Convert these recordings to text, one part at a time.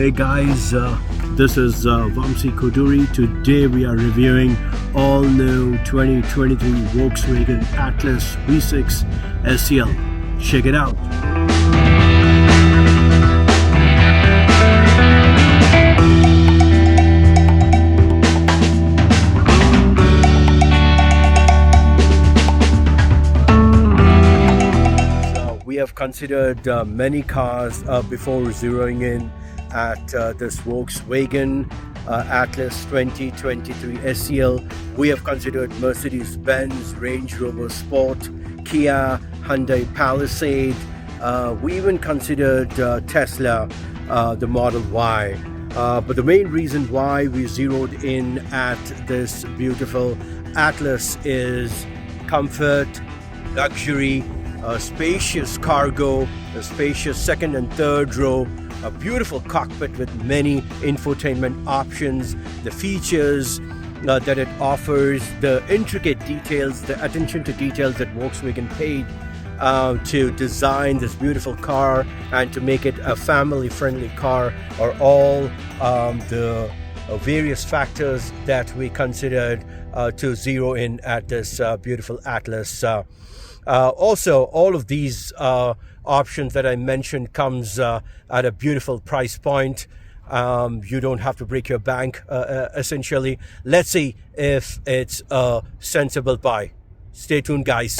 Hey guys, this is Vamsi Koduri. Today we are reviewing all new 2023 VolksWagen Atlas V6 SEL. Check it out. We have considered many cars before zeroing in at this VolksWagen Atlas 2023 SEL. We have considered Mercedes-Benz, Range Rover Sport, Kia, Hyundai Palisade. We even considered Tesla, the Model Y. But the main reason why we zeroed in at this beautiful Atlas is comfort, luxury, spacious cargo, a spacious second and third row, a beautiful cockpit with many infotainment options, the features that it offers, the intricate details, the attention to details that VolksWagen paid to design this beautiful car and to make it a family-friendly car are all the various factors that we considered to zero in at this beautiful Atlas. Also, all of these options that I mentioned comes at a beautiful price point. You don't have to break your bank, essentially. Let's see if it's a sensible buy. Stay tuned, guys.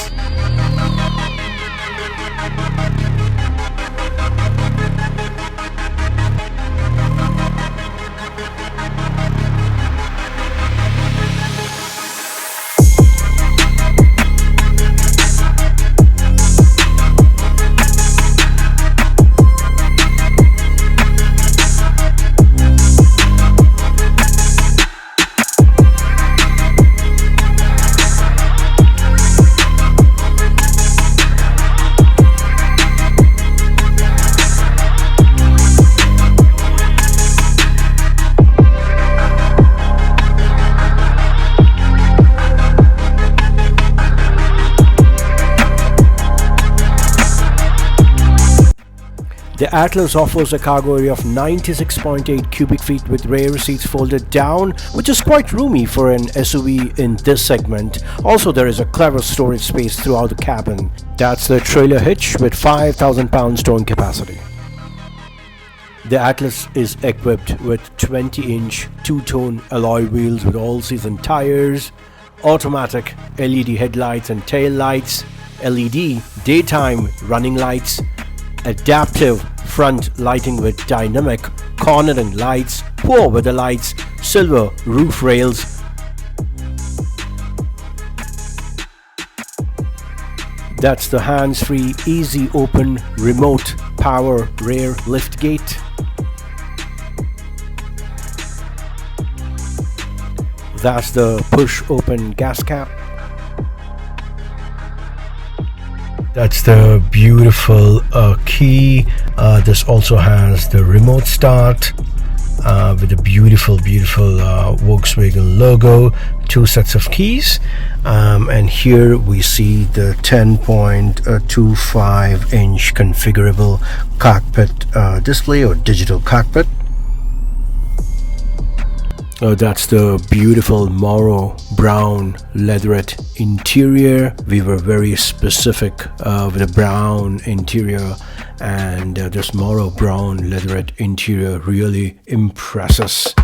The Atlas offers a cargo area of 96.8 cubic feet with rear seats folded down, which is quite roomy for an SUV in this segment. Also, there is a clever storage space throughout the cabin. That's the trailer hitch with 5,000 pounds towing capacity. The Atlas is equipped with 20-inch two-tone alloy wheels with all-season tires, automatic LED headlights and tail lights, LED daytime running lights, adaptive front lighting with dynamic cornering lights, poor weather lights, silver roof rails. That's the hands-free, easy open, remote power rear lift gate. That's the push open gas cap. That's the beautiful key. This also has the remote start with the beautiful VolksWagen logo, two sets of keys, and here we see the 10.25-inch configurable cockpit display or digital cockpit. That's the beautiful Mauro brown leatherette interior. We were very specific with the brown interior, and this Mauro brown leatherette interior really impresses.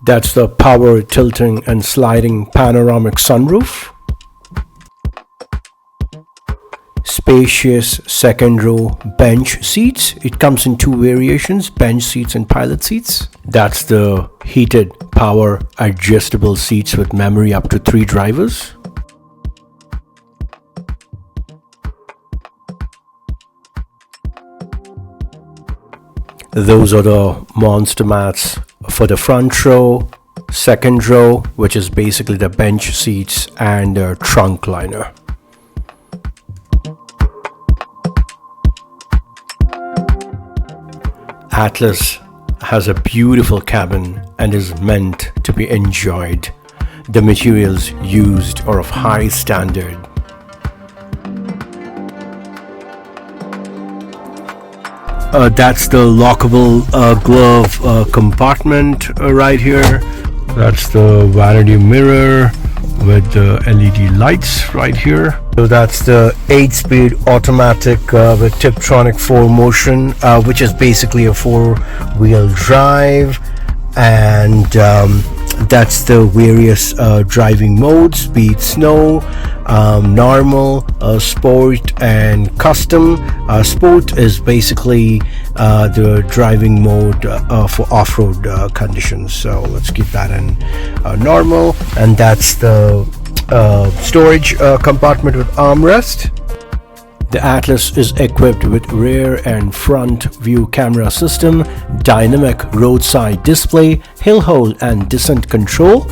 That's the power tilting and sliding panoramic sunroof. spacious second row bench seats. It comes in two variations, bench seats and pilot seats. That's the heated power adjustable seats with memory up to 3 drivers. Those are the monster mats for the front row, second row, which is basically the bench seats, and the trunk liner. Atlas has a beautiful cabin and is meant to be enjoyed. The materials used are of high standard. That's the lockable glove compartment right here. That's the vanity mirror with the LED lights right here. So that's the 8-speed automatic with Tiptronic 4Motion, which is basically a 4-wheel drive, and that's the various driving modes, be it snow, normal, sport, and custom. Sport is basically the driving mode for off-road conditions, so let's keep that in normal. And that's the storage compartment with armrest. The Atlas is equipped with rear and front view camera system, dynamic roadside display, hill hold and descent control.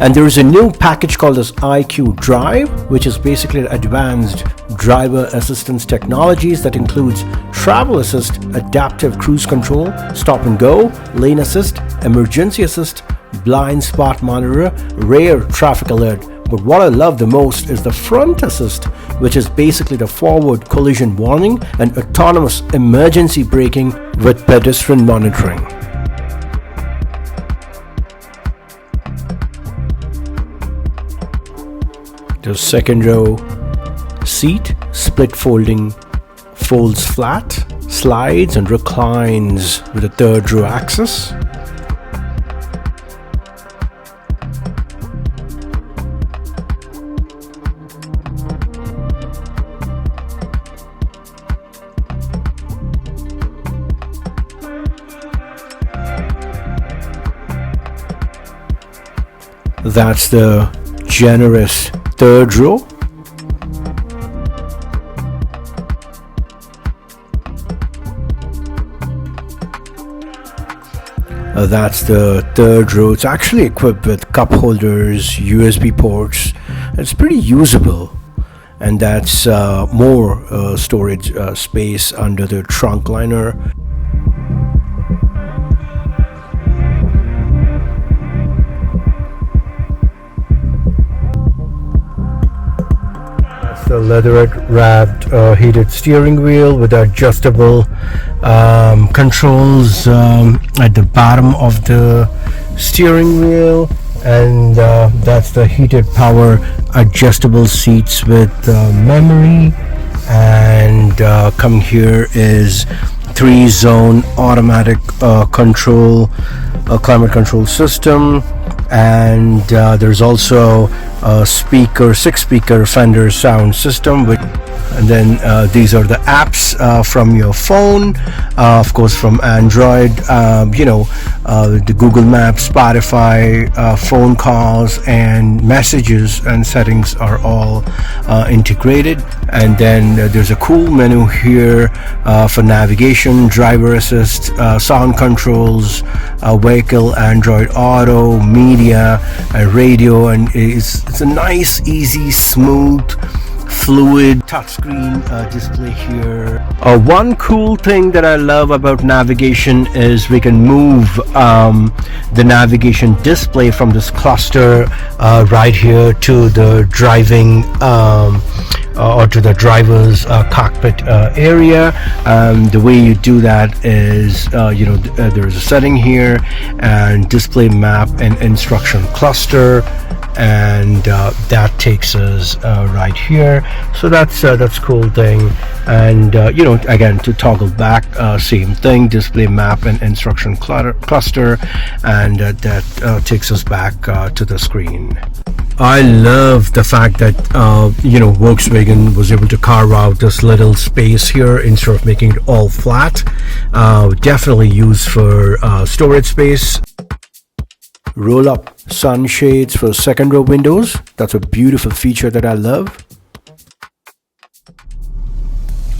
And there is a new package called as IQ Drive, which is basically advanced driver assistance technologies that includes travel assist, adaptive cruise control, stop and go, lane assist, emergency assist, blind spot monitor, rear traffic alert. But what I love the most is the front assist, which is basically the forward collision warning and autonomous emergency braking with pedestrian monitoring. The second row seat, split folding, folds flat, slides and reclines with a third row access. That's the generous third row. That's the third row. It's actually equipped with cup holders, USB ports. It's pretty usable. And that's more storage space under the trunk liner. The leatherette wrapped heated steering wheel with adjustable controls at the bottom of the steering wheel, and that's the heated power adjustable seats with memory. And coming here is 3-zone automatic control, climate control system. And there's also a 6-speaker Fender sound system, and then these are the apps from your phone, of course from Android, the Google Maps, Spotify, phone calls and messages and settings are all integrated. And then there's a cool menu here for navigation, driver assist, sound controls, vehicle, Android Auto, media, radio, and it's a nice, easy, smooth, fluid touchscreen display here. One cool thing that I love about navigation is we can move the navigation display from this cluster right here to the driving or to the driver's cockpit area. The way you do that is there's a setting here and display map and instruction cluster, and that takes us right here. So that's cool thing. And again, to toggle back, same thing, display map and instruction cluster, and that takes us back to the screen. I love the fact that Volkswagen was able to carve out this little space here instead of making it all flat. Definitely used for storage space. Roll up sunshades for second row windows. That's a beautiful feature that I love.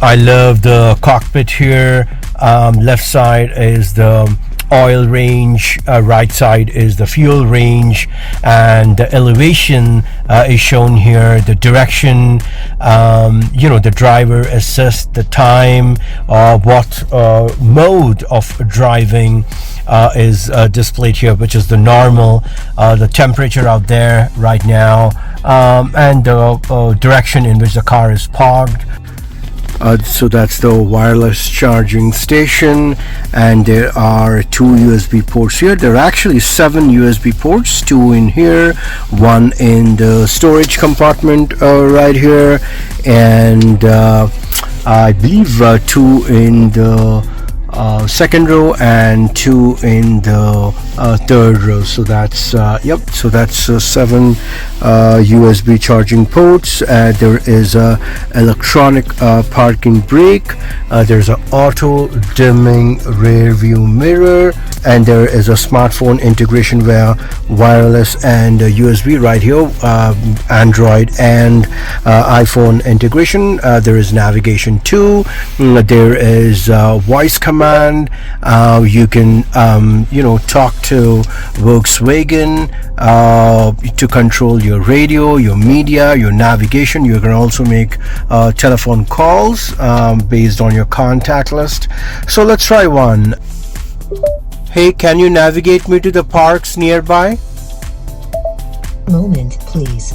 I love the cockpit here. Left side is the oil range, right side is the fuel range, and the elevation is shown here, the direction, the driver assist, the time, what mode of driving is displayed here, which is the normal, the temperature out there right now, and the direction in which the car is parked. So that's the wireless charging station, and there are 2 USB ports here. There are actually 7 USB ports, 2 in here, 1 in the storage compartment right here, and I believe 2 in the second row and 2 in the third row. So that's so 7 USB charging ports. There is a electronic parking brake, there's an auto dimming rear view mirror, and there is a smartphone integration via wireless and USB right here, Android and iPhone integration. There is navigation too. There is voice command. You can talk to VolksWagen to control your radio, your media, your navigation. You can also make telephone calls based on your contact list. So let's try one. Hey, can you navigate me to the parks nearby? Moment, please.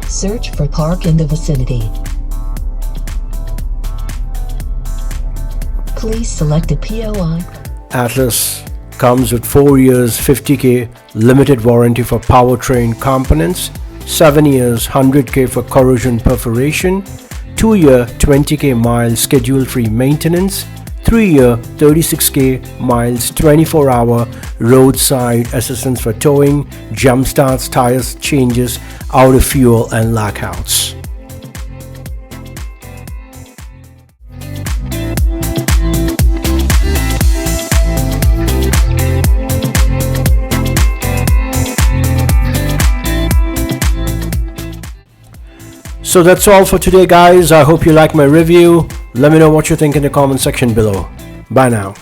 Search for park in the vicinity. Please select a POI. Atlas comes with 4 years 50k limited warranty for powertrain components, 7 years 100k for corrosion perforation, 2-year 20k miles schedule-free maintenance, 3-year 36k miles 24-hour roadside assistance for towing, jump starts, tires changes, out of fuel and lockouts. So that's all for today, guys. I hope you like my review. Let me know what you think in the comment section below. Bye now.